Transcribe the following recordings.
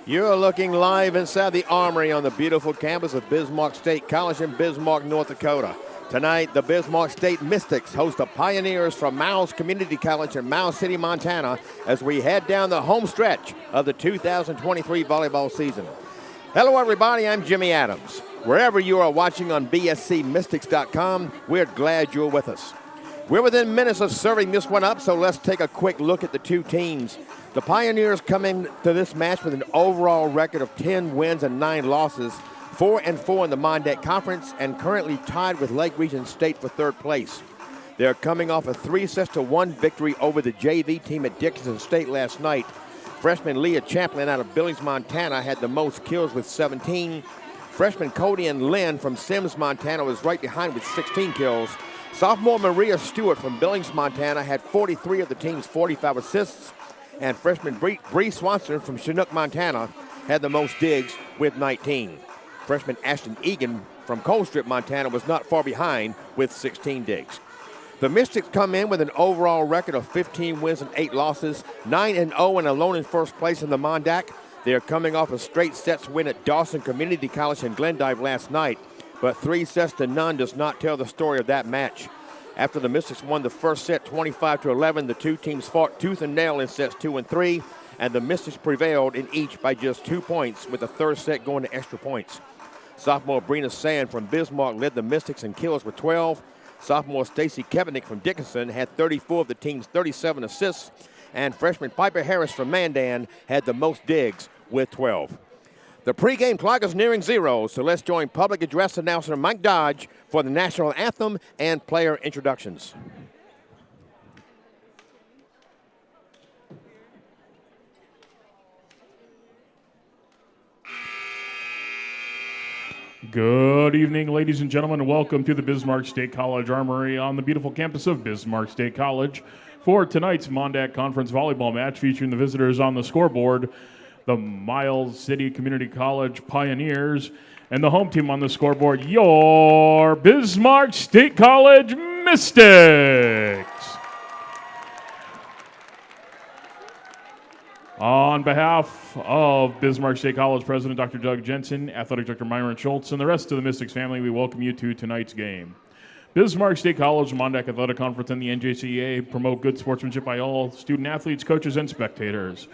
You're looking live inside the Armory on the beautiful campus of Bismarck State College in Bismarck, North Dakota. Tonight, the Bismarck State Mystics host the Pioneers from Miles Community College in Miles City, Montana, as we head down the home stretch of the 2023 volleyball season. Hello, everybody. I'm Jimmy Adams. Wherever you are watching on bscmystics.com, we're glad you're with us. We're within minutes of serving this one up, so let's take a quick look at the two teams. The Pioneers come into this match with an overall record of 10 wins and 9 losses, 4-4 in the Mondet Conference, and currently tied with Lake Region State for third place. They're coming off a 3-1 victory over the JV team at Dickinson State last night. Freshman Leah Champlin out of Billings, Montana had the most kills with 17. Freshman Cody and Lynn from Sims, Montana was right behind with 16 kills. Sophomore Maria Stewart from Billings, Montana had 43 of the team's 45 assists. And freshman Bree Swanson from Chinook, Montana had the most digs with 19. Freshman Ashton Egan from Colstrip, Montana was not far behind with 16 digs. The Mystics come in with an overall record of 15 wins and 8 losses, 9-0 and alone in first place in the Mondac. They are coming off a straight sets win at Dawson Community College in Glendive last night, but 3-0 does not tell the story of that match. After the Mystics won the first set 25-11, the two teams fought tooth and nail in sets 2 and 3, and the Mystics prevailed in each by just 2 points, with the third set going to extra points. Sophomore Brina Sand from Bismarck led the Mystics in kills with 12. Sophomore Stacy Kevenick from Dickinson had 34 of the team's 37 assists, and freshman Piper Harris from Mandan had the most digs with 12. The pregame clock is nearing 0, so let's join public address announcer Mike Dodge for the national anthem and player introductions. Good evening, ladies and gentlemen, and welcome to the Bismarck State College Armory on the beautiful campus of Bismarck State College for tonight's Mondac Conference volleyball match featuring the visitors on the scoreboard, the Miles City Community College Pioneers, and the home team on the scoreboard, your Bismarck State College Mystics. On behalf of Bismarck State College President Dr. Doug Jensen, Athletic Director Myron Schultz, and the rest of the Mystics family, we welcome you to tonight's game. Bismarck State College, Mondac Athletic Conference, and the NJCAA promote good sportsmanship by all student athletes, coaches, and spectators.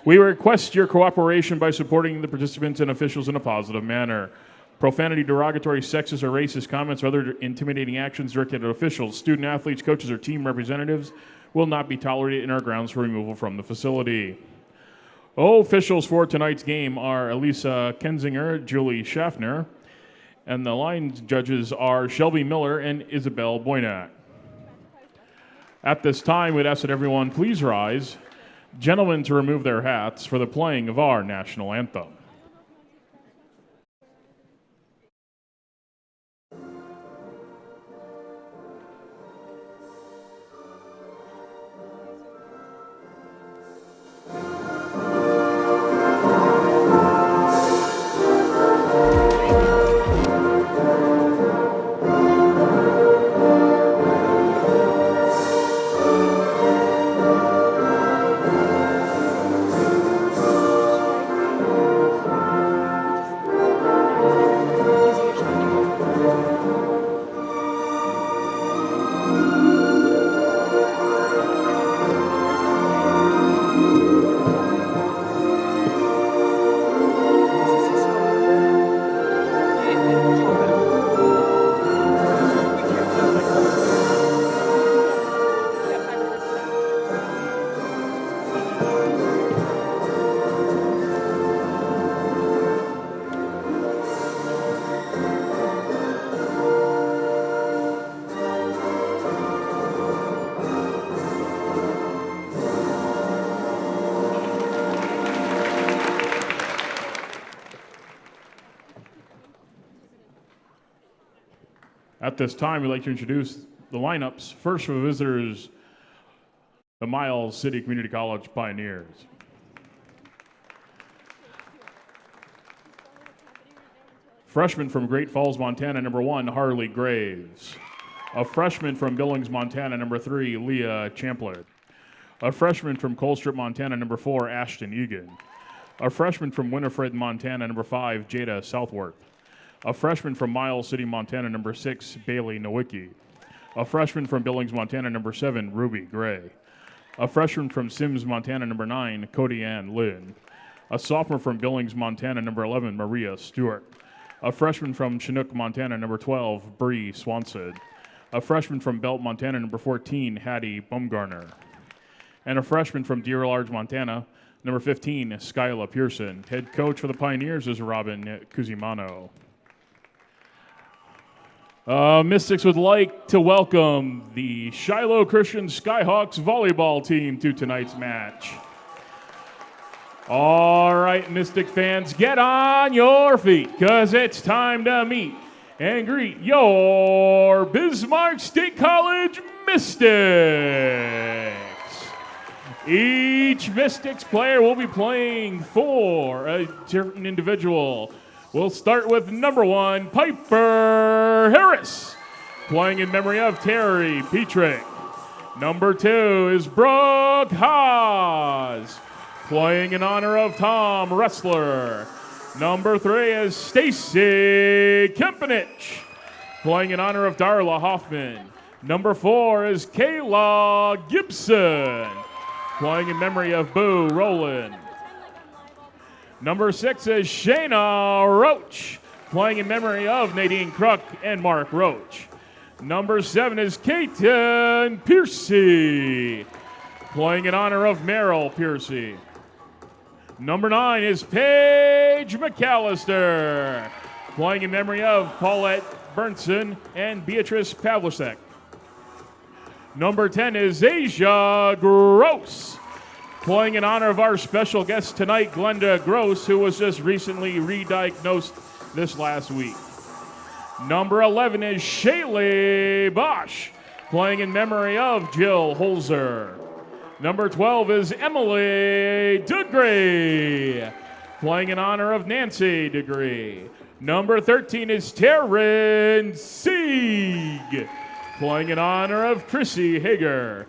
We request your cooperation by supporting the participants and officials in a positive manner. Profanity, derogatory, sexist, or racist comments or other intimidating actions directed at officials, student athletes, coaches, or team representatives will not be tolerated in our grounds for removal from the facility. Officials for tonight's game are Elisa Kensinger, Julie Schaffner, and the line judges are Shelby Miller and Isabel Boynak. At this time, we'd ask that everyone please rise. Gentlemen to remove their hats for the playing of our national anthem. At this time, we'd like to introduce the lineups. First for the visitors, the Miles City Community College Pioneers. Freshman from Great Falls, Montana, number 1, Harley Graves. A freshman from Billings, Montana, number 3, Leah Champlin. A freshman from Colstrip, Montana, number 4, Ashton Egan. A freshman from Winifred, Montana, number 5, Jada Southworth. A freshman from Miles City, Montana, number 6, Bailey Nowicki. A freshman from Billings, Montana, number 7, Ruby Gray. A freshman from Sims, Montana, number 9, Cody Ann Lynn. A sophomore from Billings, Montana, number 11, Maria Stewart. A freshman from Chinook, Montana, number 12, Bree Swanson. A freshman from Belt, Montana, number 14, Hattie Bumgarner. And a freshman from Deer Large, Montana, number 15, Skyla Pearson. Head coach for the Pioneers is Robin Cusimano. Mystics would like to welcome the Shiloh Christian Skyhawks volleyball team to tonight's match. All right, Mystic fans, get on your feet, because it's time to meet and greet your Bismarck State College Mystics. Each Mystics player will be playing for a different individual. We'll start with number 1, Piper Harris, playing in memory of Terry Petrick. Number 2 is Brooke Haas, playing in honor of Tom Ressler. Number 3 is Stacy Kempenich, playing in honor of Darla Hoffman. Number 4 is Kayla Gibson, playing in memory of Boo Rowland. Number 6 is Shayna Roach, playing in memory of Nadine Kruk and Mark Roach. Number 7 is Kaiten Piercy, playing in honor of Merrill Piercy. Number 9 is Paige McAllister, playing in memory of Paulette Burnson and Beatrice Pavlicek. Number 10 is Asia Gross, playing in honor of our special guest tonight, Glenda Gross, who was just recently re-diagnosed this last week. Number 11 is Shaylee Bosch, playing in memory of Jill Holzer. Number 12 is Emily Degree, playing in honor of Nancy Degree. Number 13 is Taryn Sieg, playing in honor of Chrissy Hager.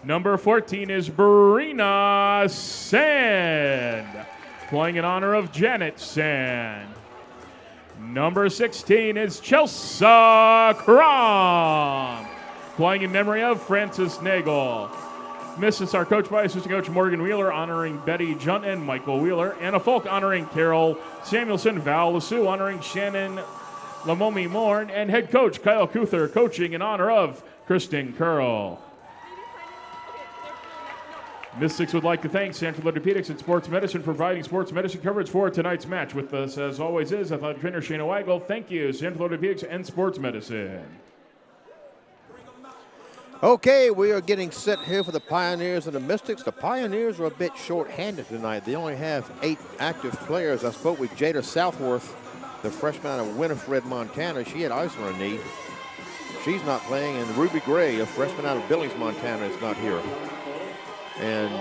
Number 14 is Brina Sand, playing in honor of Janet Sand. Number 16 is Chelsea Crom, playing in memory of Francis Nagel. Mystics are coached by assistant coach Morgan Wheeler, honoring Betty Junt and Michael Wheeler. Anna Folk honoring Carol Samuelson. Val Lassou honoring Shannon Lamomi Morn. And head coach Kyle Kuther coaching in honor of Kristen Curl. Mystics would like to thank Sanford Orthopedics and Sports Medicine for providing sports medicine coverage for tonight's match. With us, as always, is athletic trainer Shayna Weigel. Thank you, Sanford Orthopedics and Sports Medicine. Okay, we are getting set here for the Pioneers and the Mystics. The Pioneers are a bit short-handed tonight. They only have 8 active players. I spoke with Jada Southworth, the freshman out of Winifred, Montana. She had ice on her knee. She's not playing. And Ruby Gray, a freshman out of Billings, Montana, is not here. And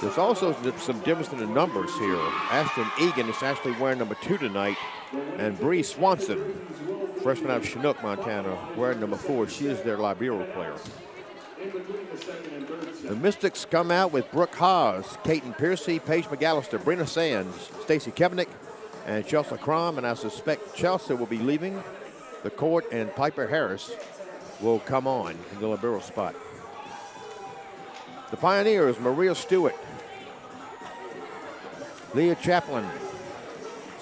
there's also some difference in the numbers here. Ashton Egan is actually wearing number 2 tonight. And Bree Swanson, freshman out of Chinook, Montana, wearing number 4. She is their libero player. The Mystics come out with Brooke Haas, Kaiten Piercy, Paige McAllister, Brina Sands, Stacy Kevenick, and Chelsea Crom. And I suspect Chelsea will be leaving the court, and Piper Harris will come on in the libero spot. The Pioneers, Maria Stewart, Leah Chaplin,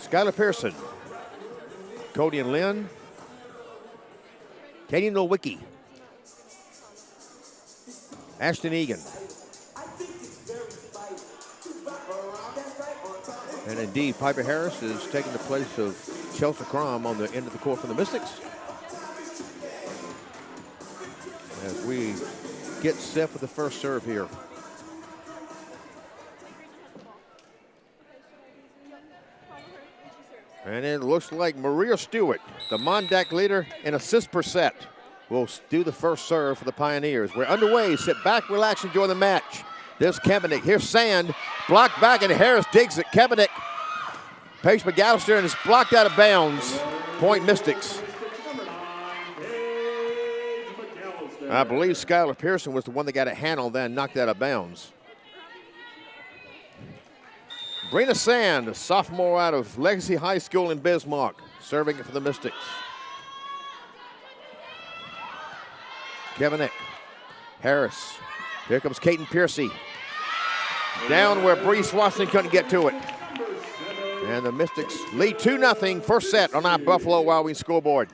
Skylar Pearson, Cody and Lynn, Katie Nowicki, Ashton Egan, and indeed Piper Harris is taking the place of Chelsea Crom on the end of the court for the Mystics. As we get set for the first serve here. And it looks like Maria Stewart, the Mondac leader in assists per set, will do the first serve for the Pioneers. We're underway. Sit back, relax, enjoy the match. There's Kemenick. Here's Sand. Blocked back, and Harris digs it. Kemenick. Paige McAllister, and it's blocked out of bounds. Point Mystics. I believe Skylar Pearson was the one that got a hand on that and knocked out of bounds. Rena Sand, a sophomore out of Legacy High School in Bismarck, serving it for the Mystics. Kevinik, Harris. Here comes Caden Piercy. Down where Bree Swanson couldn't get to it. And the Mystics lead 2-0, first set on our Buffalo Wild Wings scoreboard.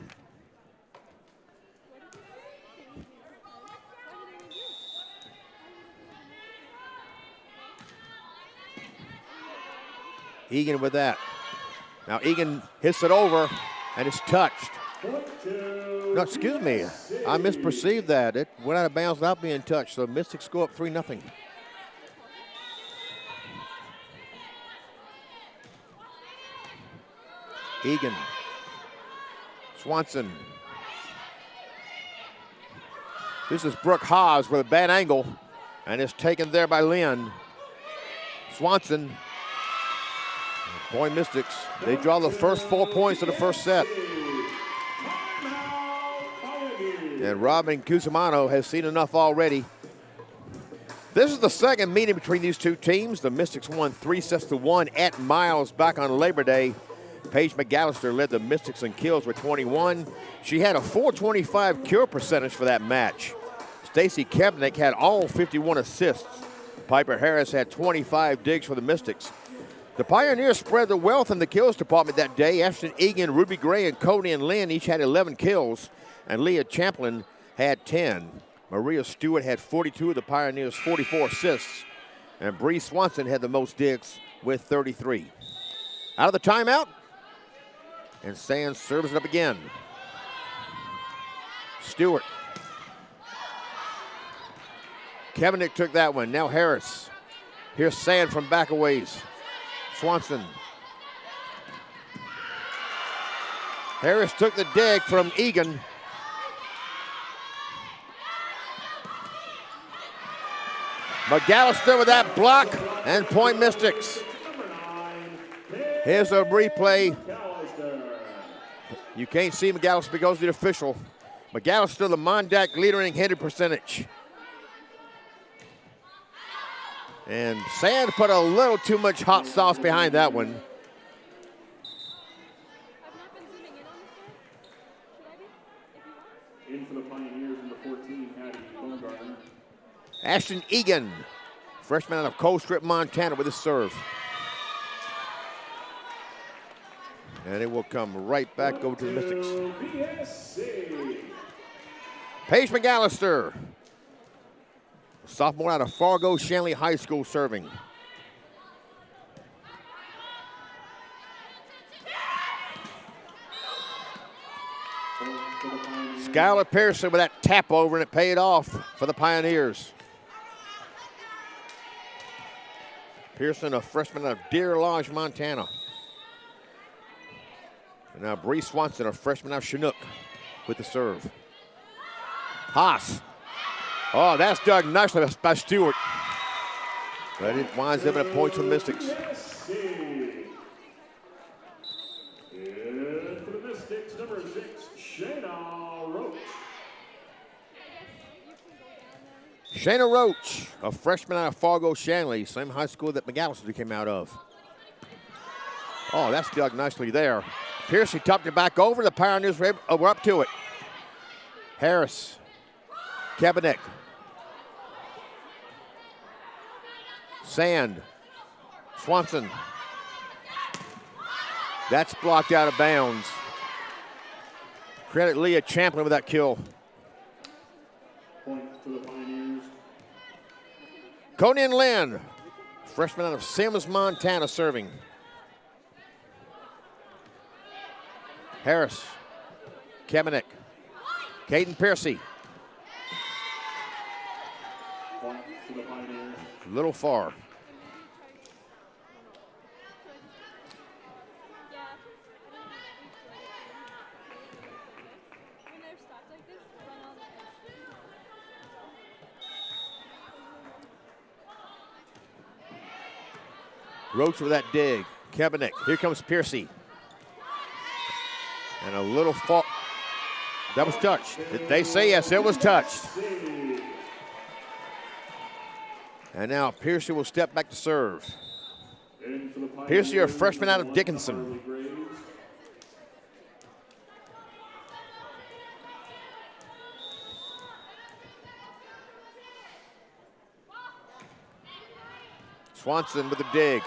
Egan with that. Now Egan hits it over, and it's touched. No, excuse me. I misperceived that. It went out of bounds without being touched, so Mystics score up 3-0. Egan. Swanson. This is Brooke Haas with a bad angle, and it's taken there by Lynn. Swanson. Boy, Mystics, they draw the first 4 points of the first set. And Robin Cusimano has seen enough already. This is the second meeting between these two teams. The Mystics won 3-1 at Miles back on Labor Day. Paige McAllister led the Mystics in kills with 21. She had a .425 kill percentage for that match. Stacy Kevinik had all 51 assists. Piper Harris had 25 digs for the Mystics. The Pioneers spread the wealth in the kills department that day. Ashton Egan, Ruby Gray, and Cody and Lynn each had 11 kills, and Leah Champlin had 10. Maria Stewart had 42 of the Pioneers' 44 assists, and Bree Swanson had the most digs with 33. Out of the timeout, and Sands serves it up again. Stewart. Kevinik took that one. Now Harris. Here's Sand from back a ways. Swanson. Harris took the dig from Egan. McAllister with that block, and point Mystics. Here's a replay. You can't see McAllister because of the official. McAllister, the Mondac leader in hitting percentage. And Sand put a little too much hot sauce behind that one. In for the Pioneers in the 14, Hattie Baumgartner. Ashton Egan, freshman out of Cold Strip, Montana, with his serve. And it will come right back over to the Mystics. Paige McAllister, sophomore out of Fargo Shanley High School, serving. Skylar Pearson with that tap over, and it paid off for the Pioneers. Pearson, a freshman out of Deer Lodge, Montana. And now Bree Swanson, a freshman out of Chinook, with the serve. Haas. Oh, that's dug nicely by Stewart. But it winds up at a point for the Mystics. And for the Mystics, number 6, Shayna Roach. Shayna Roach, a freshman out of Fargo Shanley, same high school that McAllister came out of. Oh, that's dug nicely there. Piercy topped it back over. The Pioneers were up to it. Harris. Kevinik. Sand. Swanson. That's blocked out of bounds. Credit Leah Champlin with that kill. Point for the Pioneers. Conan Lynn, freshman out of Sims, Montana, serving. Harris. Kevinik. Caden Piercy. Point for the Pioneers. A little far. Roach with that dig. Kevinik. Here comes Piercy. And a little fall. That was touched. Did they say yes? It was touched. And now Piercy will step back to serve. In for the Piercy, a freshman out of Dickinson. Swanson with a dig.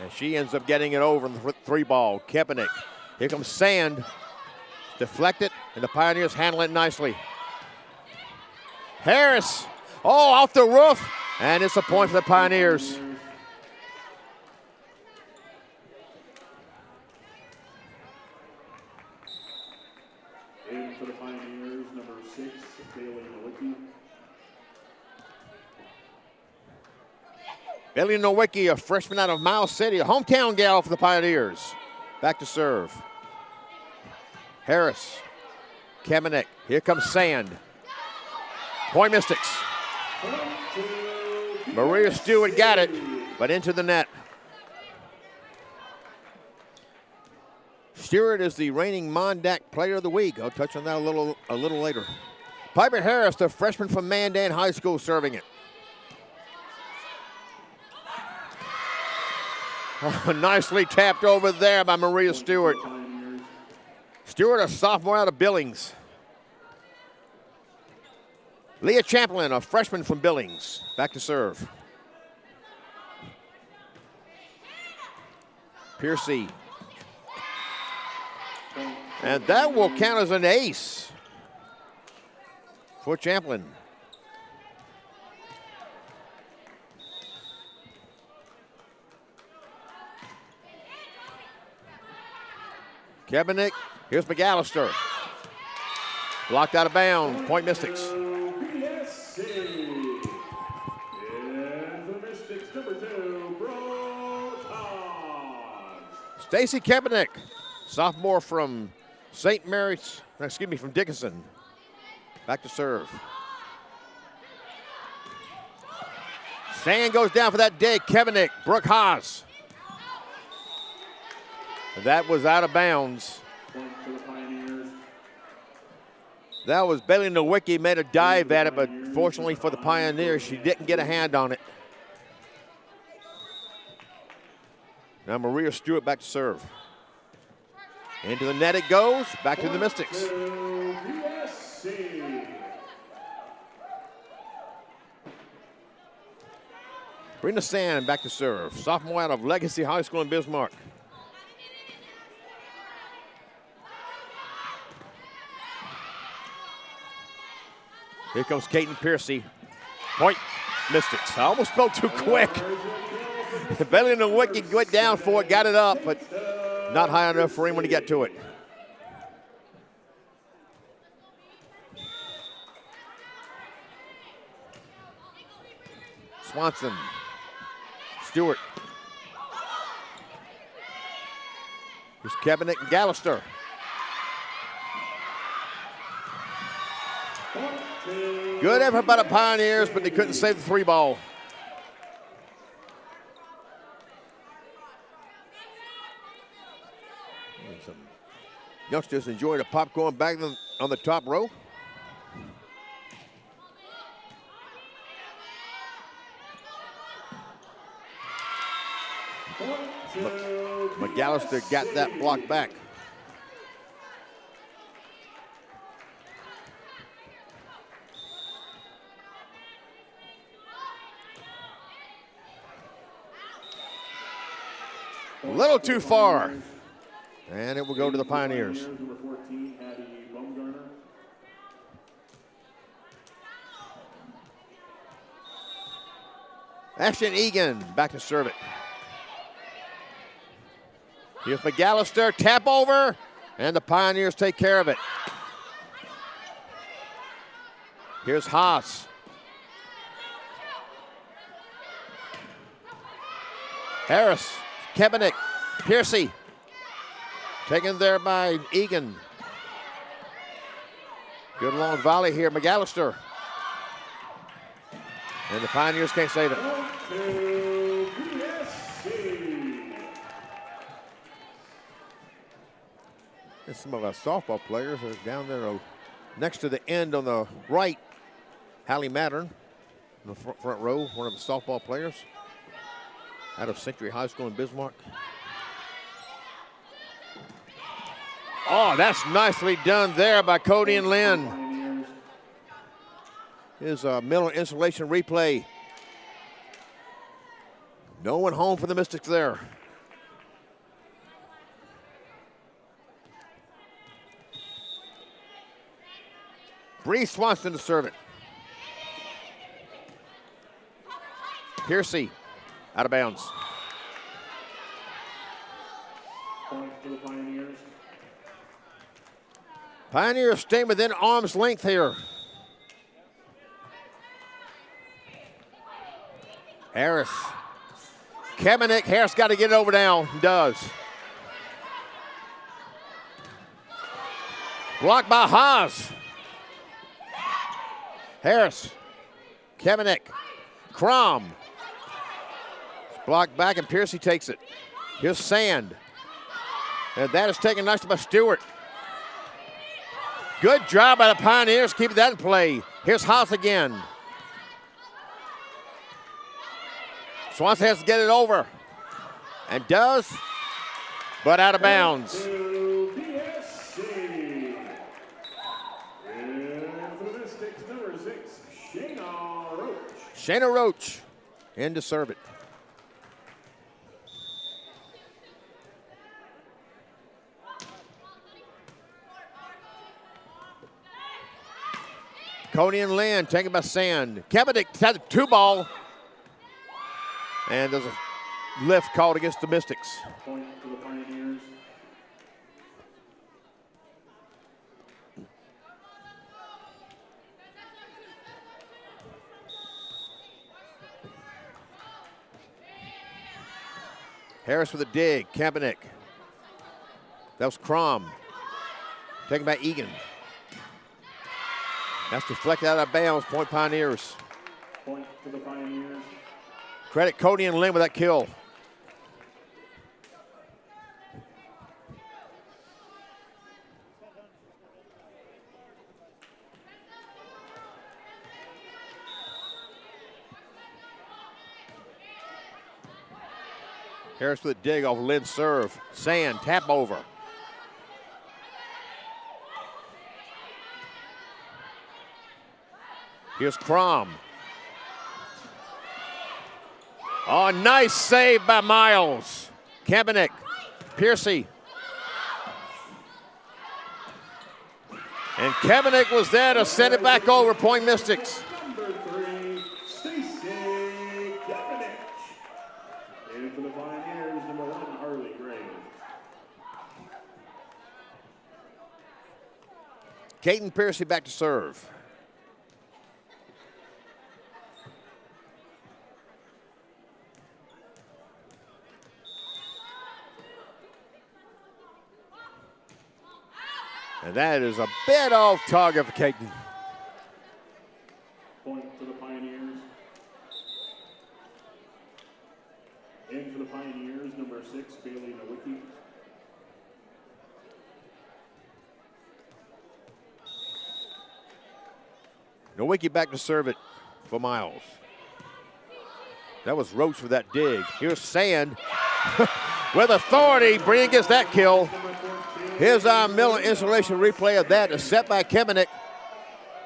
And she ends up getting it over in the 3-ball. Kaepernick. Here comes Sand. Deflected, and the Pioneers handle it nicely. Harris. Oh, off the roof. And it's a point for the Pioneers. In for the Pioneers, number 6, Bailey Nowicki. Bailey Nowicki, a freshman out of Miles City, a hometown gal for the Pioneers. Back to serve. Harris. Kaepernick. Here comes Sand. Point Mystics. Maria Stewart got it, but into the net. Stewart is the reigning Mondac Player of the Week. I'll touch on that a little later. Piper Harris, the freshman from Mandan High School, serving it. Oh, nicely tapped over there by Maria Stewart. Stewart, a sophomore out of Billings. Leah Champlin, a freshman from Billings, back to serve. Piercy. And that will count as an ace for Champlin. Kaepernick, here's McAllister. Blocked out of bounds, Point Mystics. Stacy Kaepernick, sophomore from from Dickinson. Back to serve. Sand goes down for that dig. Kaepernick, Brooke Haas. That was out of bounds. That was Bailey Nowicki made a dive at it, but fortunately for the Pioneers, she didn't get a hand on it. Now Maria Stewart back to serve. Into the net it goes, back to the Mystics. Brina Sand back to serve. Sophomore out of Legacy High School in Bismarck. Here comes Kaiten Piercy. Point Mystics. I almost spoke too quick. Bailey Nowicki went down for it, got it up, but not high enough for anyone to get to it. Swanson. Stewart. Here's Kaepernick and Gallister. Good effort by the Pioneers, but they couldn't save the 3-ball. Some youngsters enjoying the popcorn back on the top row. McAllister got that block back. A little too far. And it will go to the Pioneers. Ashton Egan back to serve it. Here's McAllister, tap over, and the Pioneers take care of it. Here's Haas. Harris, Kaepernick, Piercy. Taken there by Egan. Good long volley here, McAllister. And the Pioneers can't save it. And some of our softball players are down there next to the end on the right. Hallie Mattern in the front row, one of the softball players. out of Century High School in Bismarck. Oh, that's nicely done there by Cody and Lynn. Here's a middle installation replay. No one home for the Mystics there. Bree Swanson to serve it. Piercy out of bounds. Point for the Pioneers. Pioneers staying within arm's length here. Harris. Kamenik. Harris got to get it over now. He does. Blocked by Haas. Harris. Kamenik. Crom. Blocked back and Piercy takes it. Here's Sand. And that is taken nicely by Stewart. Good job by the Pioneers keeping that in play. Here's Haas again. Swanson has to get it over. And does, but out of bounds. Shayna Roach in to serve it. Cody and Lynn taken by Sand. Kaepernick has a 2-ball. And there's a lift called against the Mystics. Point for the Pioneers. Harris with a dig. Kaepernick. That was Crom. Taken by Egan. That's deflected out of bounds. Point Pioneers. Point for the Pioneers. Credit Cody and Lynn with that kill. Harris with a dig off Lynn's serve. Sand, tap over. Here's Crom. Oh, nice save by Miles. Kaepernick, Piercy. And Kaepernick was there to send it back over, Point Mystics. Number 3, Stacy Kaepernick. And for the Pioneers, number 1, Harley Gray. Caden Piercy back to serve. And that is a bit off target for Caden. Point for the Pioneers. And for the Pioneers, number 6, Bailey Nowicki. Nowicki back to serve it for Miles. That was Roach with that dig. Here's Sand with authority. Breen gets that kill. Here's our Miller installation replay of that. A set by Kaepernick.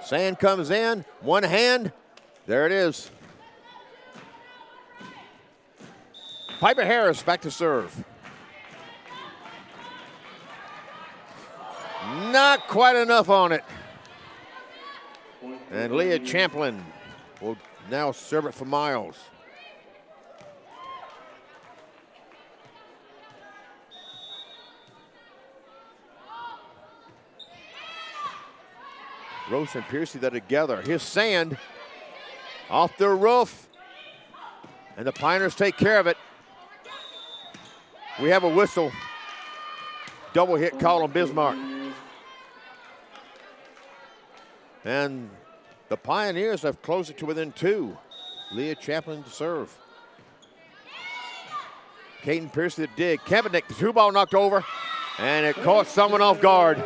Sand comes in, one hand. There it is. Piper Harris back to serve. Not quite enough on it. And Leah Champlin will now serve it for Miles. Roach and Piercy that together. Here's Sand off the roof. And the Pioneers take care of it. We have a whistle. Double hit call on Bismarck. And the Pioneers have closed it to within 2. Leah Champlin to serve. Caden Piercy the dig. Kaepernick, the 2-ball knocked over. And it caught someone off guard.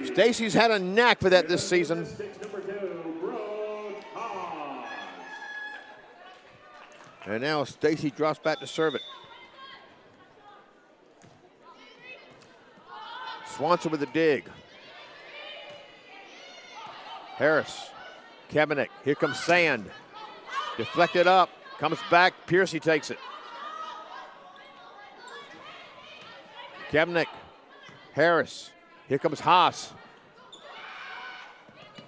Stacy's had a knack for that this season. And now Stacy drops back to serve it. Swanson with the dig. Harris, Kaepernick, here comes Sand. Deflected up, comes back, Piercy takes it. Kaepernick, Harris, here comes Haas.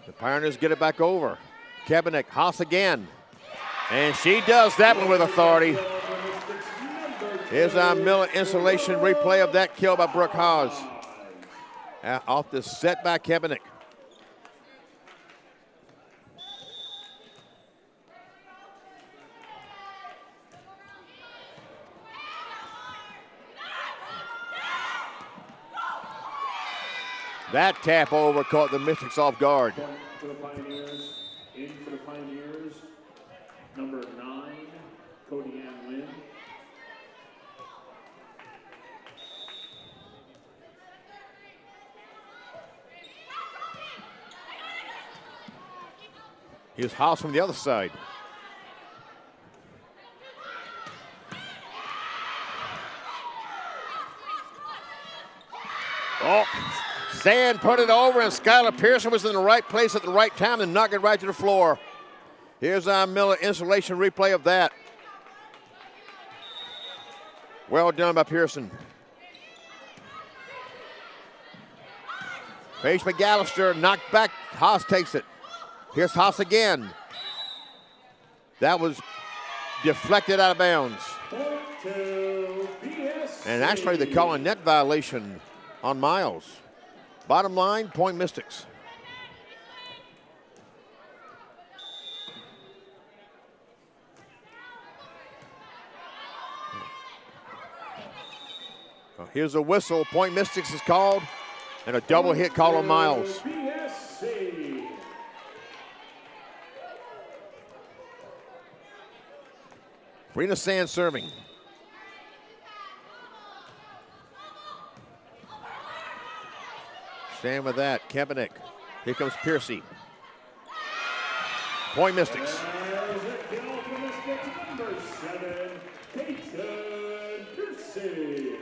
The Pioneers get it back over. Kaepernick, Haas again. And she does that one with authority. Here's our Miller installation replay of that kill by Brooke Haas. Off the set by Kaepernick. That tap over caught the Mystics off guard. For the Pioneers, in for the Pioneers, number 9, Cody Ann Lynn. Here's Haas from the other side. Oh, Sand put it over, and Skylar Pearson was in the right place at the right time and knocked it right to the floor. Here's our Miller installation replay of that. Well done by Pearson. Paige McAllister knocked back. Haas takes it. Here's Haas again. That was deflected out of bounds. And actually, they call a net violation on Miles. Bottom line, point Mystics. Well, here's a whistle. Point Mystics is called, and a double hit call on Miles. Brina Sand serving. Sand with that. Kaepernick. Here comes Piercy. Point Mystics. Number 7, Peyton Piercy.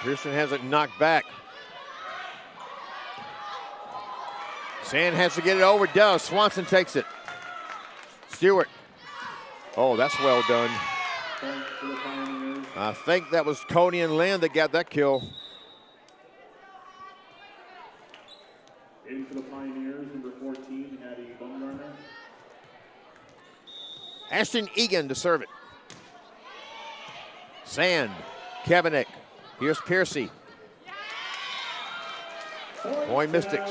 Pearson has it knocked back. Sand has to get it over, does. Swanson takes it. Stewart. Oh, that's well done. I think that was Cody and Lynn that got that kill. In for the Pioneers, number 14, Hattie Bumgarner. Ashton Egan to serve it. Sand. Kaepernick. Here's Piercy. Point Mystics.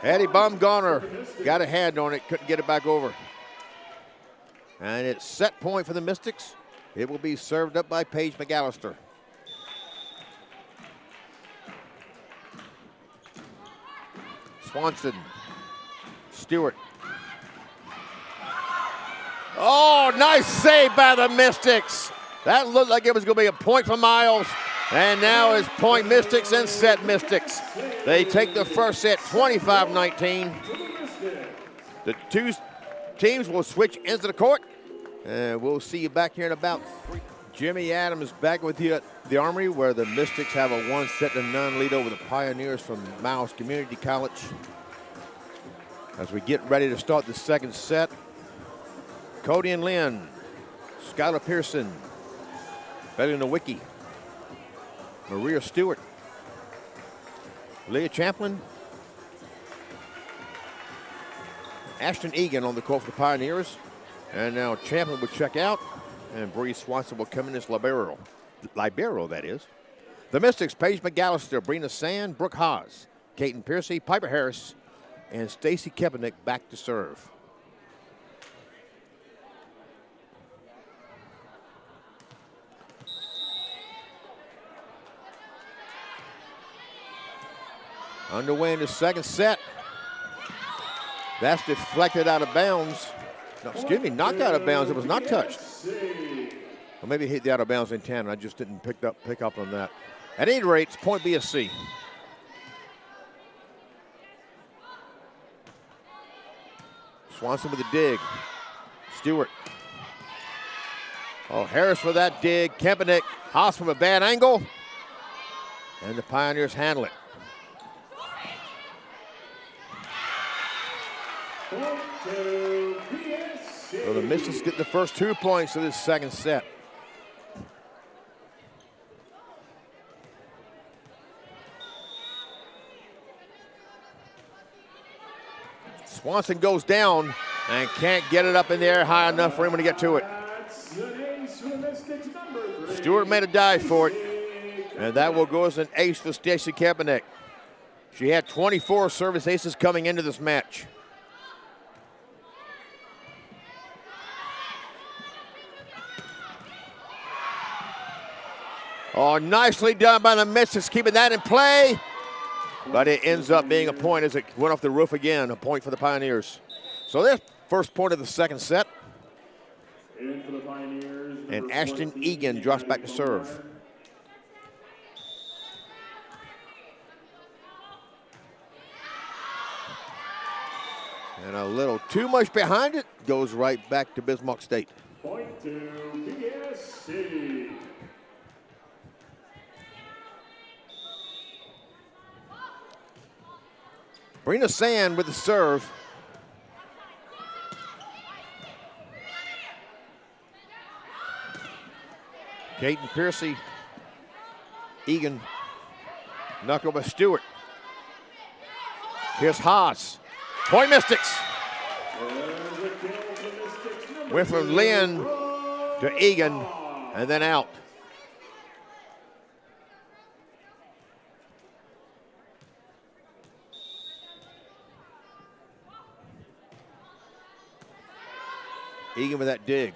Hattie Bumgarner got a hand on it, couldn't get it back over. And it's set point for the Mystics. It will be served up by Paige McAllister. Swanson. Stewart. Oh, nice save by the Mystics. That looked like it was going to be a point for Miles. And now it's point Mystics and set Mystics. They take the first set 25-19. The two teams will switch ends of the court. And we'll see you back here in about 3. Jimmy Adams back with you at the Armory, where the Mystics have a 1-0 lead over the Pioneers from Miles Community College. As we get ready to start the second set, Cody and Lynn, Skylar Pearson, Betty Nowicki, Maria Stewart, Leah Champlin, Ashton Egan on the court for the Pioneers. And now Champlin will check out, and Bree Swanson will come in as libero, that is. The Mystics, Paige McAllister, Brina Sand, Brooke Haas, Kaiten Piercy, Piper Harris, and Stacy Kaepernick back to serve. Underway in the second set. That's deflected out of bounds. No, excuse me, knocked out of bounds. It was not touched. Or maybe hit the out of bounds intent. I just didn't pick up on that. At any rate, it's point BSC. Swanson with a dig. Stewart. Oh, Harris with that dig. Kempenek. Haas from a bad angle. And the Pioneers handle it. So the Mystics get the first 2 points of this second set. Swanson goes down and can't get it up in the air high enough for him to get to it. Stewart made a dive for it, and that will go as an ace for Stacy Kempenek. She had 24 service aces coming into this match. Oh, nicely done by the Mystics, keeping that in play. But it ends up being a point as it went off the roof again, a point for the Pioneers. So there's first point of the second set. In for the Pioneers, and Ashton Egan drops back to serve. And a little too much behind it, goes right back to Bismarck State. Point to BSC. Brina Sand with the serve. Caden Piercy. Egan. Knuckle by Stewart. Here's Haas. Point Mystics. Went from Lynn to Egan and then out. Egan with that dig.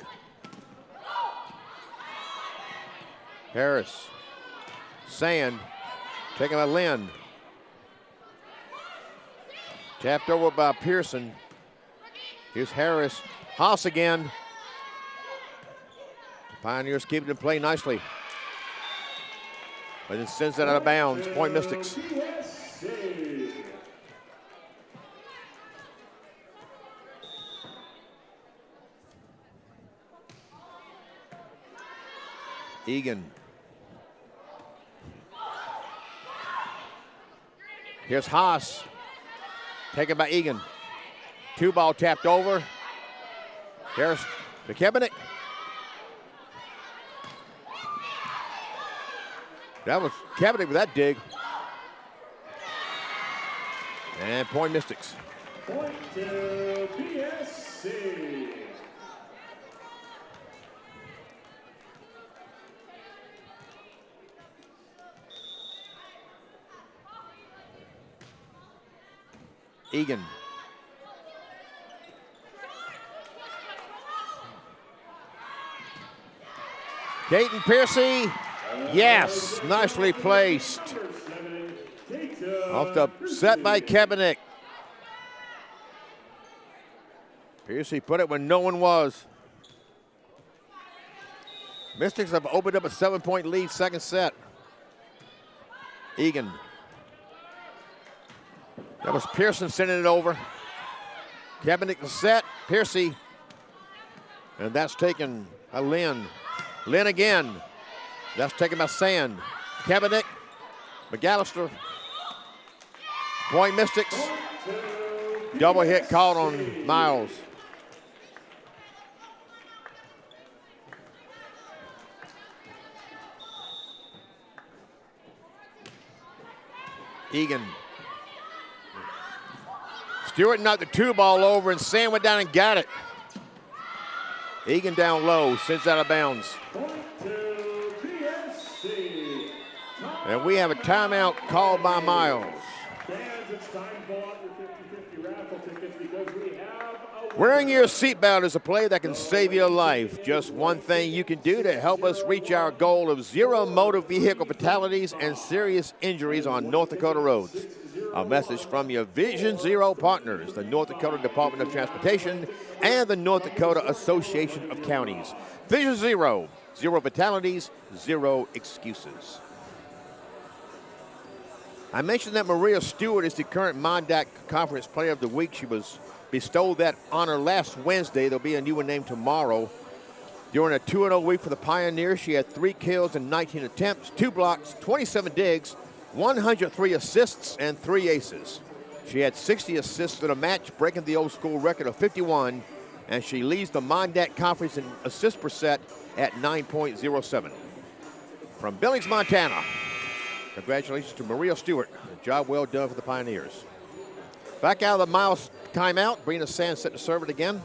Harris. Sand. Taken by Lynn. Tapped over by Pearson. Here's Harris. Haas again. The Pioneers keep it in play nicely. But then sends that out of bounds. Point Mystics. Egan. Here's Haas. Taken by Egan. 2-ball tapped over. Harris to Kempenek. That was Kempenek with that dig. And point Mystics. Point to BSC. Egan. Caden Piercy, yes, nicely placed. Off the set by Kempenek. Piercy put it when no one was. Mystics have opened up a 7-point lead, second set. Egan. That was Pearson sending it over. Kempenek the set, Piercy. And that's taken by Lynn. Lynn again. That's taken by Sand. Kempenek, McAllister. Point Mystics. Double hit called on Miles. Egan. Stewart knocked the 2-ball over and Sand went down and got it. Egan down low, sends out of bounds. And we have a timeout called by Miles. Wearing your seatbelt is a play that can save your life. Just one thing you can do to help us reach our goal of 0 motor vehicle fatalities and serious injuries on North Dakota roads. A message from your Vision Zero partners, the North Dakota Department of Transportation and the North Dakota Association of Counties. Vision Zero, 0 fatalities, 0 excuses. I mentioned that Maria Stewart is the current Mondac Conference Player of the Week. She was bestowed that honor last Wednesday. There'll be a new one named tomorrow. During a 2-0 week for the Pioneers, she had 3 kills and 19 attempts, 2 blocks, 27 digs, 103 assists, and 3 aces. She had 60 assists in a match, breaking the old school record of 51, and she leads the Mondac Conference in assist per set at 9.07. From Billings, Montana, congratulations to Maria Stewart. A job well done for the Pioneers. Back out of the Miles timeout, Brina Sand set to serve it again.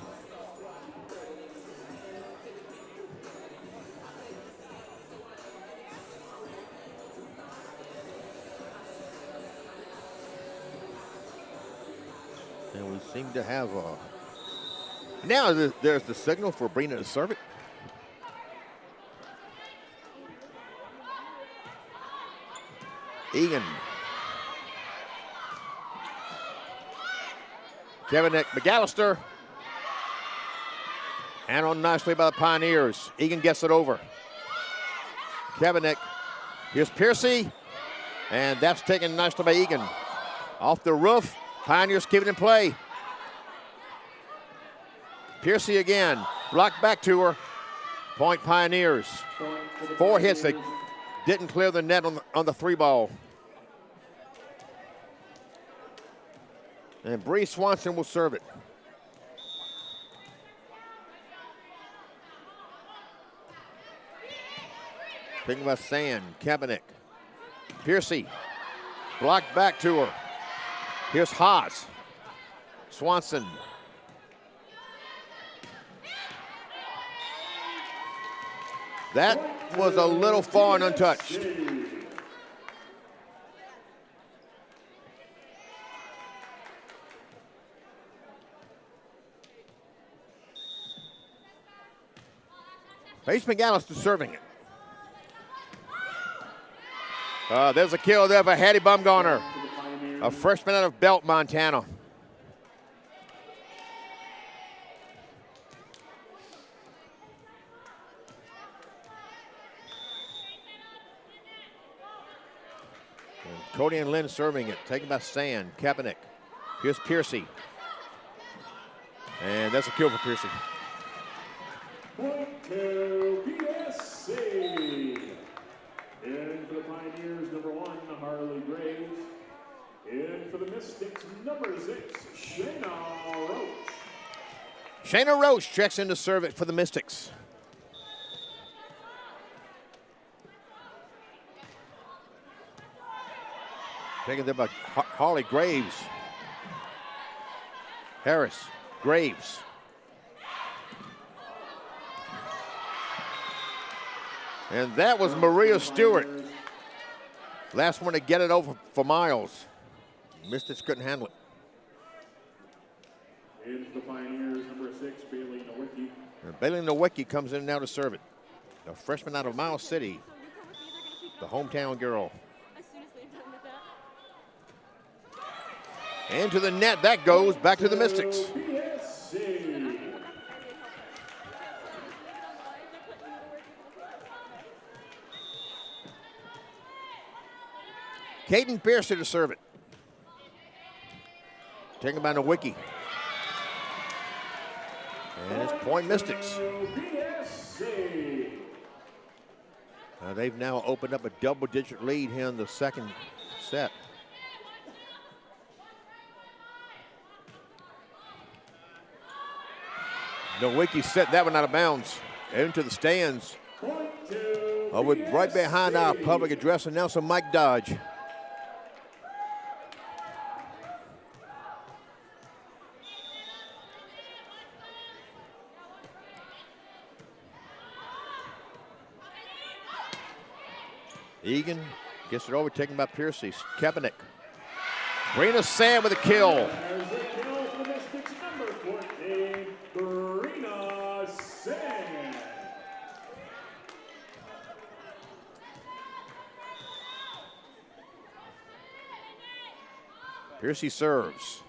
And we seem to have now there's the signal for Brina to serve it. Egan. Kevin McAllister. Handled nicely by the Pioneers. Egan gets it over. Kavanagh. Here's Piercy. And that's taken nicely by Egan. Off the roof. Pioneers keep it in play. Piercy again. Blocked back to her. Point Pioneers. 4 hits. They didn't clear the net on the 3 ball. And Bree Swanson will serve it. Picking by Sand, Kaepernick. Piercy, blocked back to her. Here's Haas. Swanson. That was a little far and untouched. Pace McAllister serving it. There's a kill there for Hattie Bumgarner, a freshman out of Belt, Montana. And Cody and Lynn serving it, taken by Sand, Kaepernick. Here's Piercy. And that's a kill for Piercy. Point to BSC. In for the Pioneers, number 1, Harley Graves. In for the Mystics, number 6, Shayna Roach. Shayna Roach checks in to serve it for the Mystics. Taken there by Harley Graves. Harris, Graves. And that was Maria Stewart. Last one to get it over for Miles. Mystics couldn't handle it. In for the Pioneers, number 6, Bailey Nowicki. And Bailey Nowicki comes in now to serve it. A freshman out of Miles City. The hometown girl. Into the net, that goes back to the Mystics. Caden Piercy to serve it. Taken by Nowicki. And it's point Mystics. They've now opened up a double-digit lead here in the second set. Nowicki set that one out of bounds. Into the stands. Right behind our public address announcer, Mike Dodge. Egan gets it over, taken by Piercy. Kaepernick. Brina Sand with a kill. There's a kill for the Mystics, number 14, Brina Sand. Piercy serves.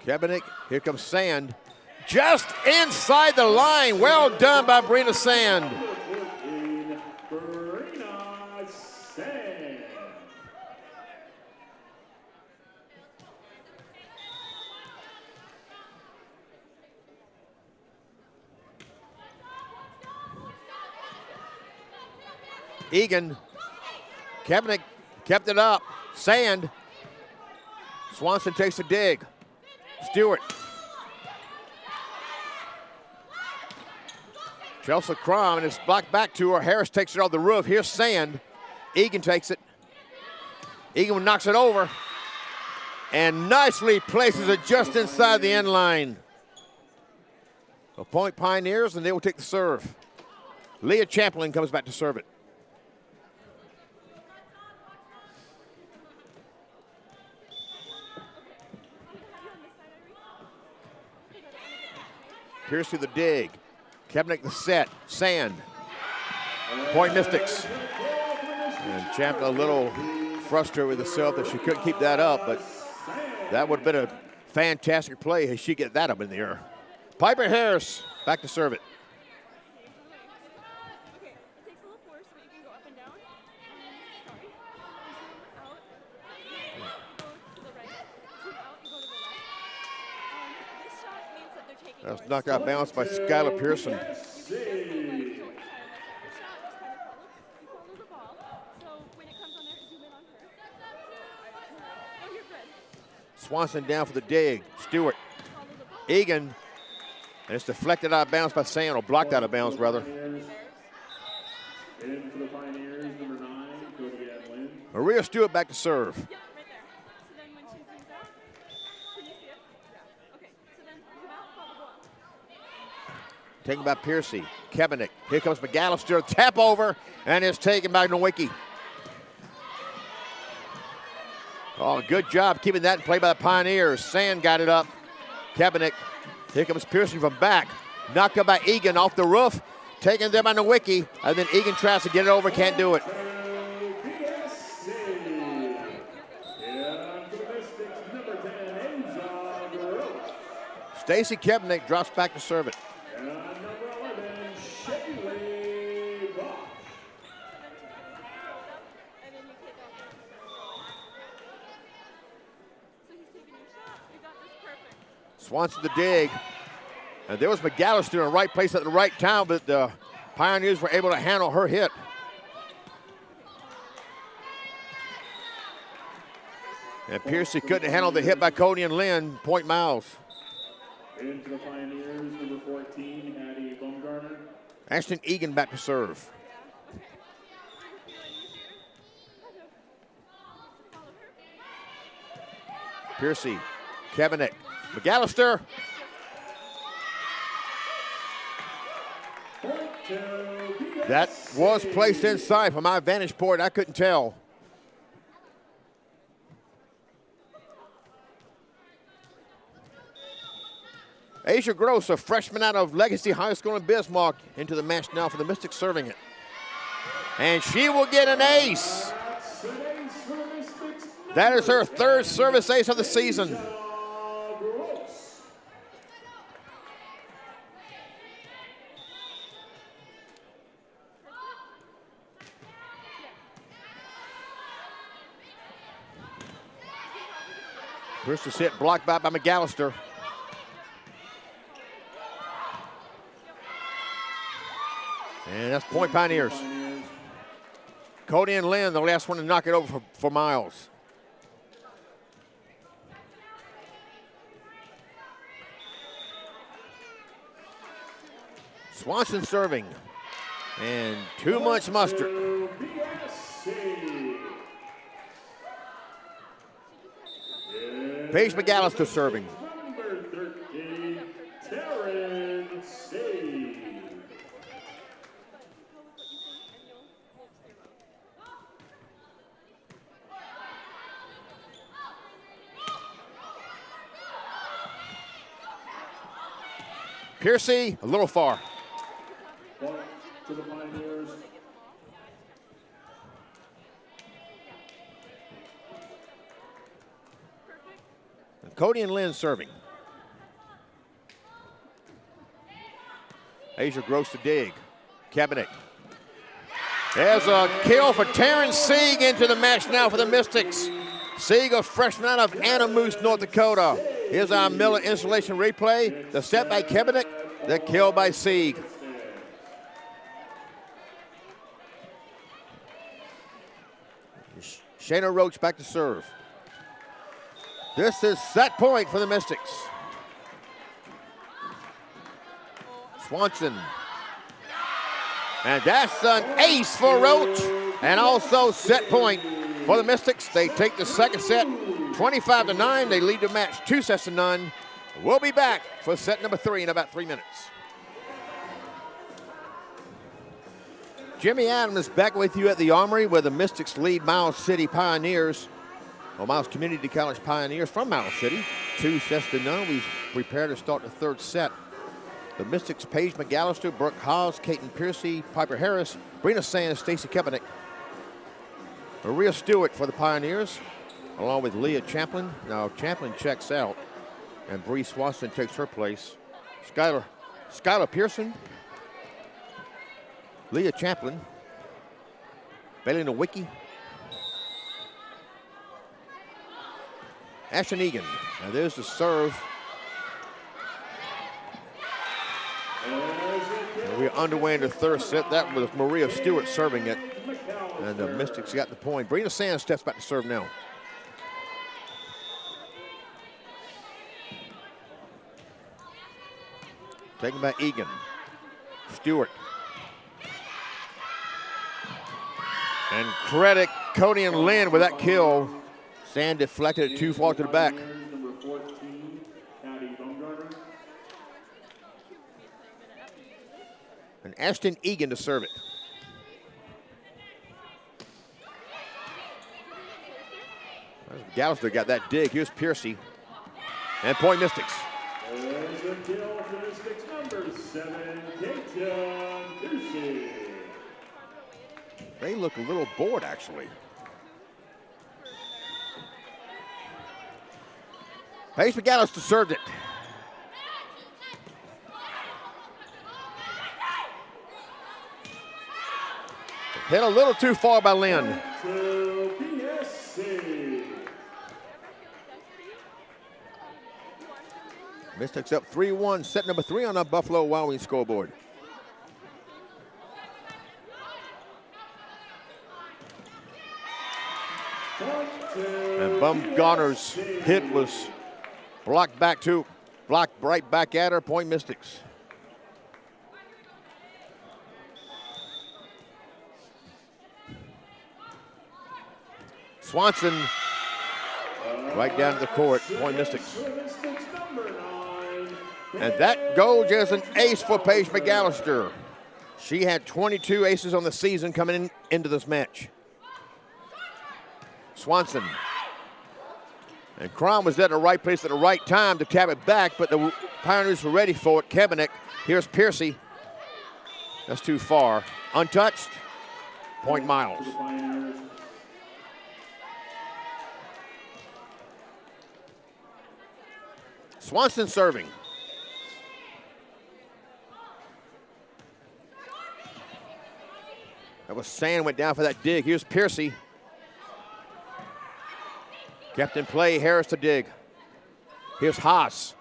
Kaepernick, here comes Sand. Just inside the line. Well done by Brina Sand. Egan. Kaepernick kept it up. Sand. Swanson takes a dig. Stewart. Chelsea Crum, and it's blocked back to her. Harris takes it off the roof. Here's Sand. Egan takes it. Egan knocks it over and nicely places it just inside the end line. A point Pioneers, and they will take the serve. Leah Champlin comes back to serve it. Pierce to the dig. Kaepernick the set. Sand. Point Mystics. And Champlin a little frustrated with herself that she couldn't keep that up, but that would have been a fantastic play as she get that up in the air. Piper Harris back to serve it. That was knocked out bounce by Skylar Pearson. Swanson down for the dig. Stewart. Egan. And it's deflected out of bounds by Sand, or blocked out of bounds, rather. Maria Stewart back to serve. Taken by Piercy. Kaepernick. Here comes McAllister. Tap over, and it's taken by Nowicki. Oh, good job keeping that in play by the Pioneers. Sand got it up. Kaepernick. Here comes Pearson from back. Knocked up by Egan off the roof. Taken there by Nowicki. And then Egan tries to get it over, can't do it. Stacy Kaepernick drops back to serve it. Swanson the dig. And there was McAllister in the right place at the right time, but the Pioneers were able to handle her hit. And Piercy couldn't handle the hit by Cody and Lynn. Point Miles. Into the Pioneers, number 14, Addie Baumgartner. Ashton Egan back to serve. Piercy, Kaepernick, McAllister. That was placed inside from my vantage point. I couldn't tell. Asia Gross, a freshman out of Legacy High School in Bismarck, into the match now for the Mystics, serving it. And she will get an ace. That is her third service ace of the season. First hit blocked by McAllister. And that's point Pioneers. Cody and Lynn, the last one to knock it over for Miles. Swanson serving. And too much mustard. Paige McAllister serving. Piercy, a little far. To the Pioneers. And Cody and Lynn serving. Asia Gross to dig. Kaepernick. There's a kill for Terrence Sieg into the match now for the Mystics. Sieg, a freshman out of Anamoose, North Dakota. Here's our Miller installation replay. The set by Kaepernick, the kill by Sieg. Shayna Roach back to serve. This is set point for the Mystics. Swanson. And that's an ace for Roach. And also set point for the Mystics. They take the second set 25-9. They lead the match 2-0. We'll be back for set number 3 in about 3 minutes. Jimmy Adams back with you at the Armory where the Mystics lead Miles City Pioneers. Well, Miles Community College Pioneers from Miles City. 2-0. We prepare to start the third set. The Mystics, Paige McAllister, Brooke Haas, Kaiten Piercy, Piper Harris, Brina Sands, Stacy Kaepernick. Maria Stewart for the Pioneers, along with Leah Champlin. Now Champlin checks out, and Bree Swanson takes her place. Skylar Pearson, Leah Champlin, Bailey Nowicki, Ashton Egan. Now there's the serve. We're underway in the third set. That was Maria Stewart serving it. And the Mystics got the point. Brina Sands steps back to serve now. Taken by Egan. Stewart. And credit Cody and Lynn with that kill. Sand deflected it too far to the back. And Ashton Egan to serve it. Gallister got that dig. Here's Piercy. And point Mystics. There's a kill for Mystics number 7, Kaiten Piercy. They look a little bored, actually. Paige McAllister served it. Hit a little too far by Lynn. Mystics up 3-1, set number 3 on our Buffalo Wild Wings scoreboard. And Bumgarner's hit was blocked right back at her, point Mystics. Swanson right down to the court, point Mystics. And that goes as an ace for Paige McAllister. She had 22 aces on the season coming into this match. Swanson. And Crom was at the right place at the right time to tap it back, but the Pioneers were ready for it. Kaepernick. Here's Piercy. That's too far. Untouched. Point Miles. Swanson serving. That was Sand went down for that dig. Here's Piercy. Kept in play, Harris to dig. Here's Haas.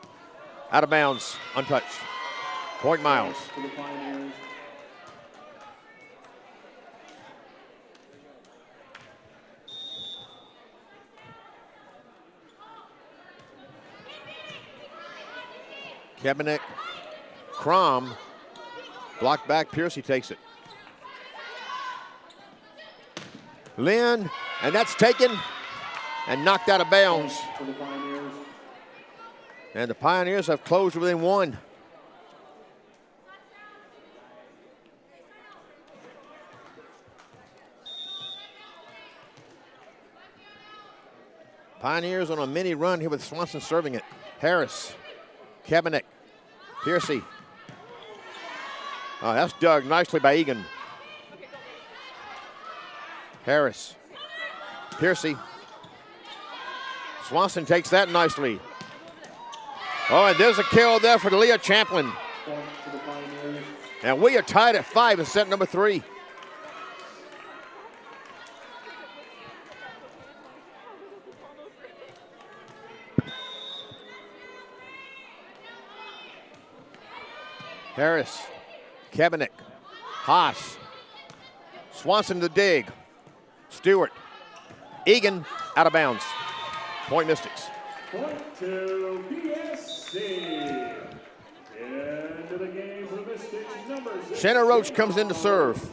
Out of bounds, untouched. Point Miles. Kaepernick, Crom, blocked back, Piercy takes it. Lynn, and that's taken and knocked out of bounds. And the Pioneers have closed within 1. Pioneers on a mini run here with Swanson serving it. Harris, Kaepernick, Piercy. Oh, that's dug nicely by Egan. Harris, Piercy. Swanson takes that nicely. Oh, and there's a kill there for Leah Champlin. And we are tied at 5 in set number 3. Harris, Kaepernick, Haas, Swanson to dig, Stewart, Egan out of bounds. Point Mystics. Point to BSC. Into the game for the Mystics, number 6. Shanna Roach comes in to serve.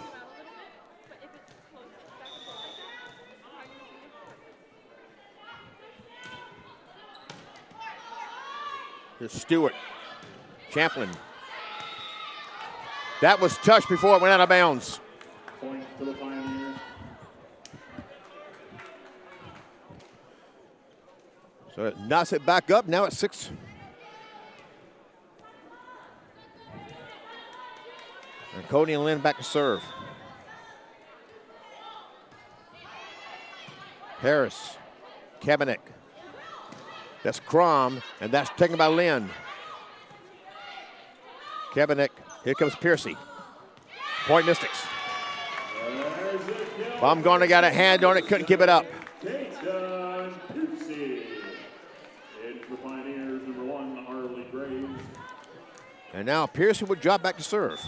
Here's Stewart, Champlin. That was touched before it went out of bounds. Point to the Pioneers. So it knocks it back up. Now it's 6. And Cody and Lynn back to serve. Harris, Kaepernick. That's Crom, and that's taken by Lynn. Kaepernick. Here comes Piercy. Point Mystics. Baumgartner got a hand on it, couldn't keep it up. In for Pioneers, number 1, Harley Graves. And now Piercy would drop back to serve.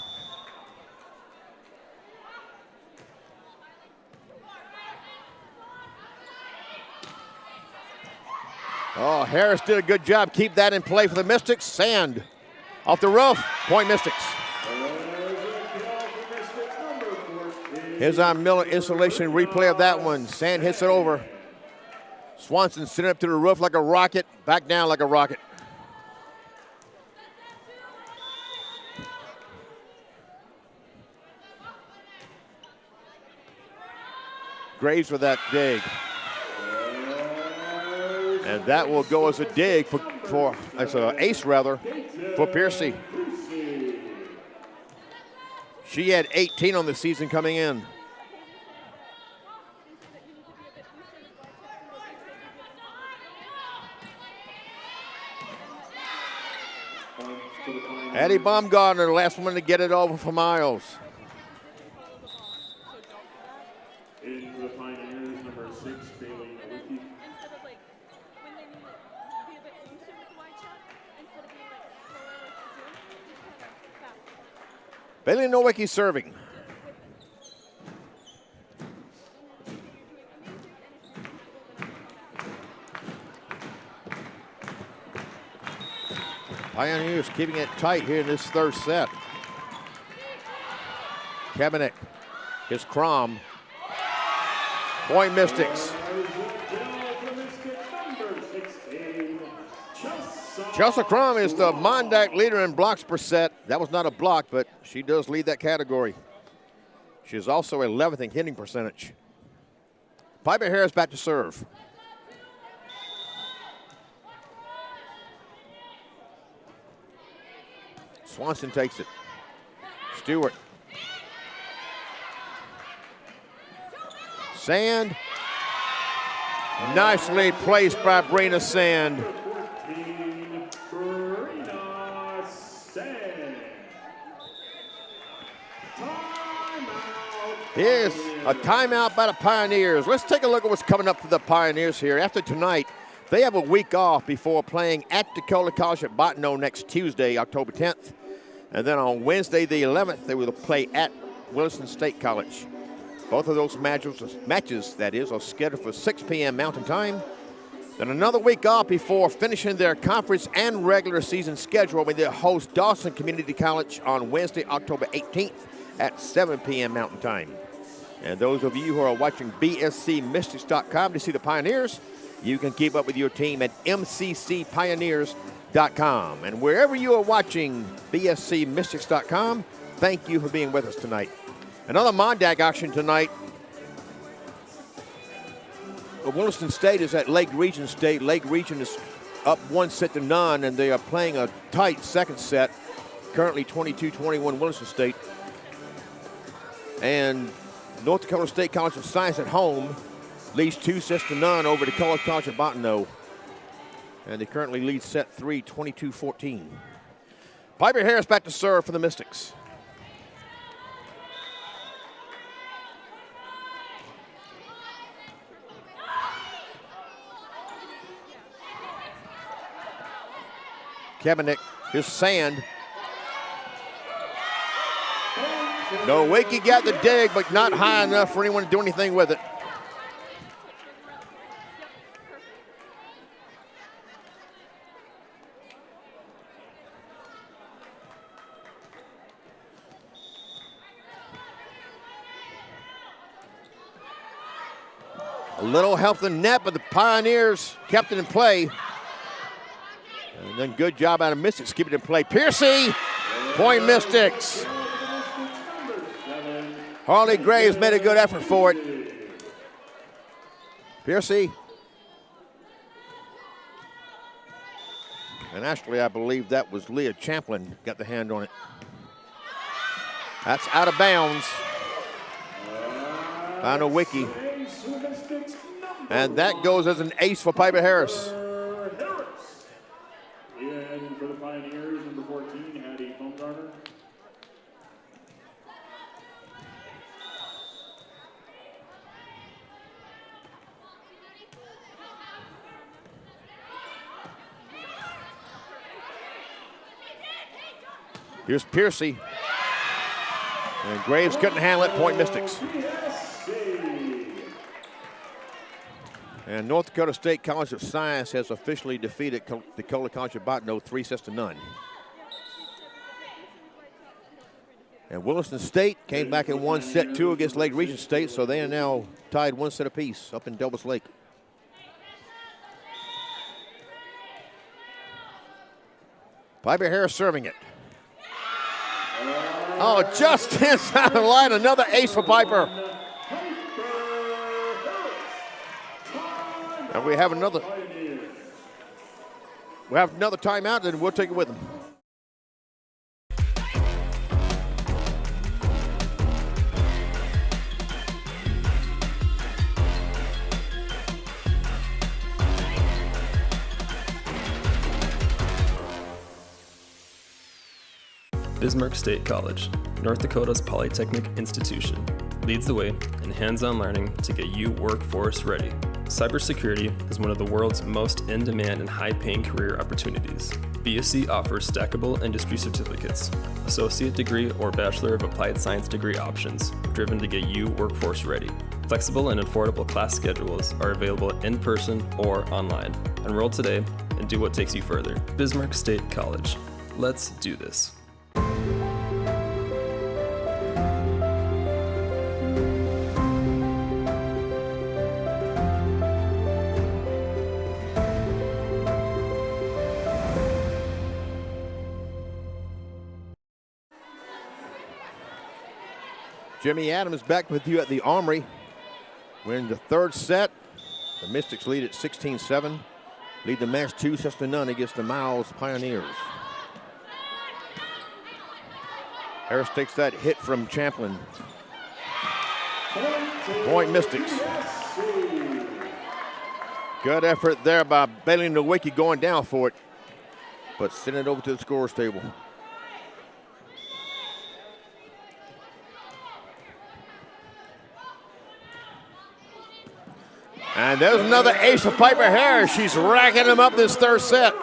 Oh, Harris did a good job. Keep that in play for the Mystics. Sand off the roof. Point Mystics. Here's our Miller installation replay of that one. Sand hits it over. Swanson sent it up to the roof like a rocket, back down like a rocket. Graves with that dig. And that will go as a dig for as an ace rather, for Piercy. She had 18 on the season coming in. Addie Baumgartner, the last one to get it over for Miles. In for the Pioneers, number 6, Bailey Nowicki. Bailey Nowicki serving. Pioneers keeping it tight here in this third set. Kaepernick, his Crom. Point Mystics. Chelsea Crom is the Mondack leader in blocks per set. That was not a block, but she does lead that category. She is also 11th in hitting percentage. Piper Harris back to serve. Swanson takes it. Stewart. Sand. Nicely placed by Brina Sand. Here's a timeout by the Pioneers. Let's take a look at what's coming up for the Pioneers here. After tonight, they have a week off before playing at Dakota College at Bottineau next Tuesday, October 10th. And then on Wednesday, the 11th, they will play at Wilson State College. Both of those matches, that is, are scheduled for 6 p.m. Mountain Time. Then another week off before finishing their conference and regular season schedule when they host Dawson Community College on Wednesday, October 18th at 7 p.m. Mountain Time. And those of you who are watching bscmystics.com to see the Pioneers, you can keep up with your team at mccpioneers.com. And wherever you are watching bscmystics.com, thank you for being with us tonight. Another Mondack action tonight. Williston State is at Lake Region State. Lake Region is up 1-0, and they are playing a tight second set. Currently 22-21 Williston State. And North Dakota State College of Science at home leads 2-0 over Dakota College of Bottineau. And they currently lead set 3, 22-14. Piper Harris back to serve for the Mystics. Kaepernick, his sand. Nowicki got the dig, but not high enough for anyone to do anything with it. A little help the net, but the Pioneers kept it in play. And then good job out of Mystics, keep it in play. Piercy, point Mystics. Harley Graves made a good effort for it. Piercy. And actually, I believe that was Leah Champlin got the hand on it. That's out of bounds. Final wiki. And that goes as an ace for Piper Harris. And for the Pioneers, number 14, Hattie Baumgartner. Here's Piercy. And Graves couldn't handle it, point Mystics. And North Dakota State College of Science has officially defeated Dakota College of Botano 3-0. And Williston State came back and won set 2 against Lake Region State, so they are now tied 1 set apiece up in Delbus Lake. Piper Harris serving it. Oh, just inside the line, another ace for Piper. And we have another timeout, and we'll take it with them. Bismarck State College, North Dakota's polytechnic institution, leads the way in hands-on learning to get you workforce ready. Cybersecurity is one of the world's most in-demand and high-paying career opportunities. BSC offers stackable industry certificates, associate degree or Bachelor of Applied Science degree options, driven to get you workforce ready. Flexible and affordable class schedules are available in person or online. Enroll today and do what takes you further. Bismarck State College. Let's do this. Jimmy Adams back with you at the Armory. We're in the 3rd set. The Mystics lead at 16-7. Lead the match 2-0 against the Miles Pioneers. Harris takes that hit from Champlin. Point Mystics. Good effort there by Bailey Nowicki going down for it, but send it over to the scorer's table. And there's another ace for Piper Harris. She's racking them up this 3rd set.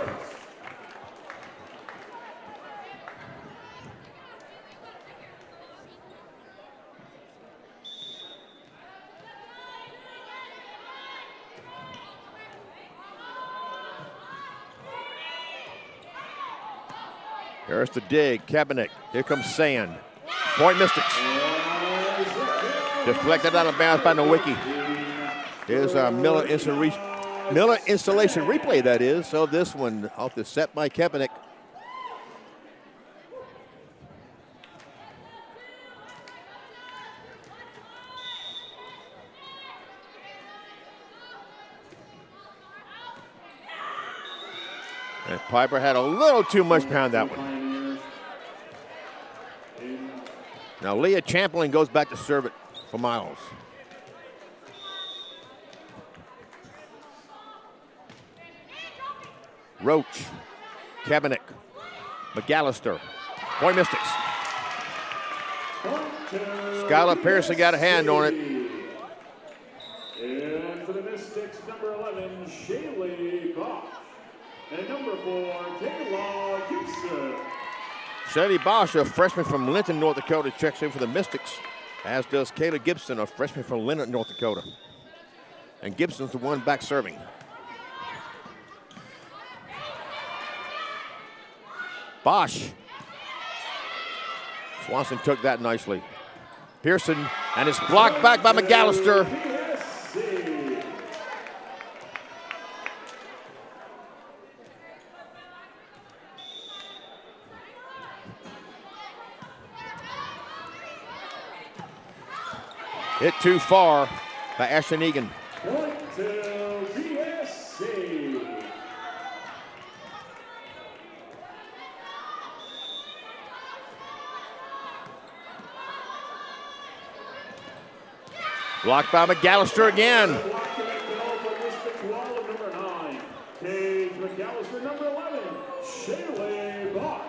Harris the dig, Kaepernick. Here comes Sand. Point Mystics. Deflected out of bounds by Nowicki. Here's our Miller installation replay, that is. So this one off the set by Kaepernick. And Piper had a little too much pound that one. Now Leah Champlin goes back to serve it for Miles. Roach, Kaepernick, McAllister, Point Mystics. Skylar Pearson got a hand on it. And for the Mystics, number 11, Shaylee Goff. And number 4, Kayla Gibson. Shelley Bosch, a freshman from Linton, North Dakota, checks in for the Mystics, as does Kayla Gibson, a freshman from Linton, North Dakota. And Gibson's the one back serving. Bosch. Swanson took that nicely. Pearson, and it's blocked back by McAllister. Hit too far by Ashton Egan. Point to BSC. Blocked by McAllister again. Number 9, Paige McAllister. Number 11, Shaylee Bosch.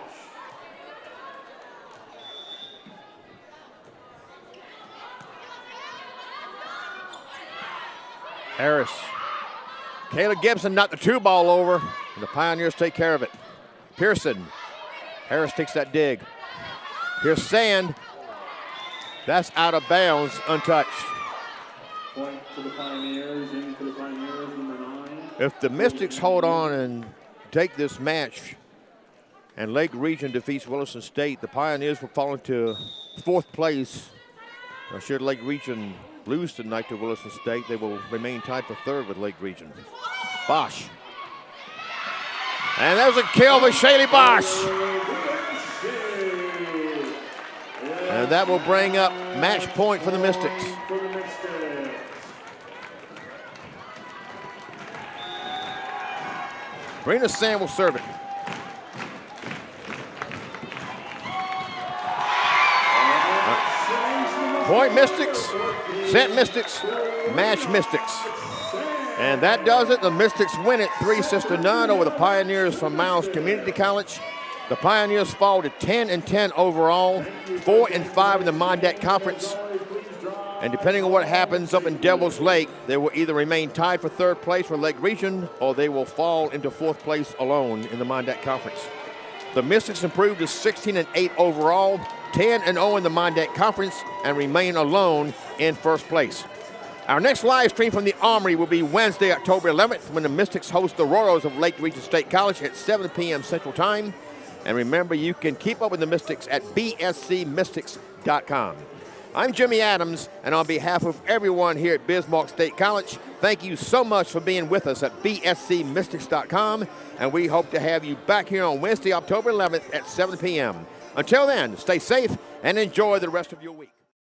Harris. Kayla Gibson knocked the 2-ball over, and the Pioneers take care of it. Pearson. Harris takes that dig. Here's Sand. That's out of bounds, untouched. Point to the Pioneers, in for the Pioneers, number 9. If the Mystics hold on and take this match and Lake Region defeats Williston State, the Pioneers will fall into 4th place. Or should Lake Region lose tonight to Williston State, they will remain tied for 3rd with Lake Region. Bosch. And there's a kill by Shaylee Bosch. And that will bring up match point for the Mystics. Brina Sand will serve it. Point Mystics, set Mystics, match Mystics. And that does it. The Mystics win it 3-0 over the Pioneers from Miles Community College. The Pioneers fall to 10-10 overall, 4-5 in the Mondat Conference. And depending on what happens up in Devil's Lake, they will either remain tied for 3rd place for Lake Region, or they will fall into 4th place alone in the Mondat Conference. The Mystics improved to 16-8 overall, 10-0 in the Mondat Conference, and remain alone in 1st place. Our next live stream from the Armory will be Wednesday, October 11th, when the Mystics host the Royals of Lake Region State College at 7 p.m. Central Time. And remember, you can keep up with the Mystics at bscmystics.com. I'm Jimmy Adams, and on behalf of everyone here at Bismarck State College, thank you so much for being with us at bscmystics.com, and we hope to have you back here on Wednesday, October 11th at 7 p.m. Until then, stay safe and enjoy the rest of your week.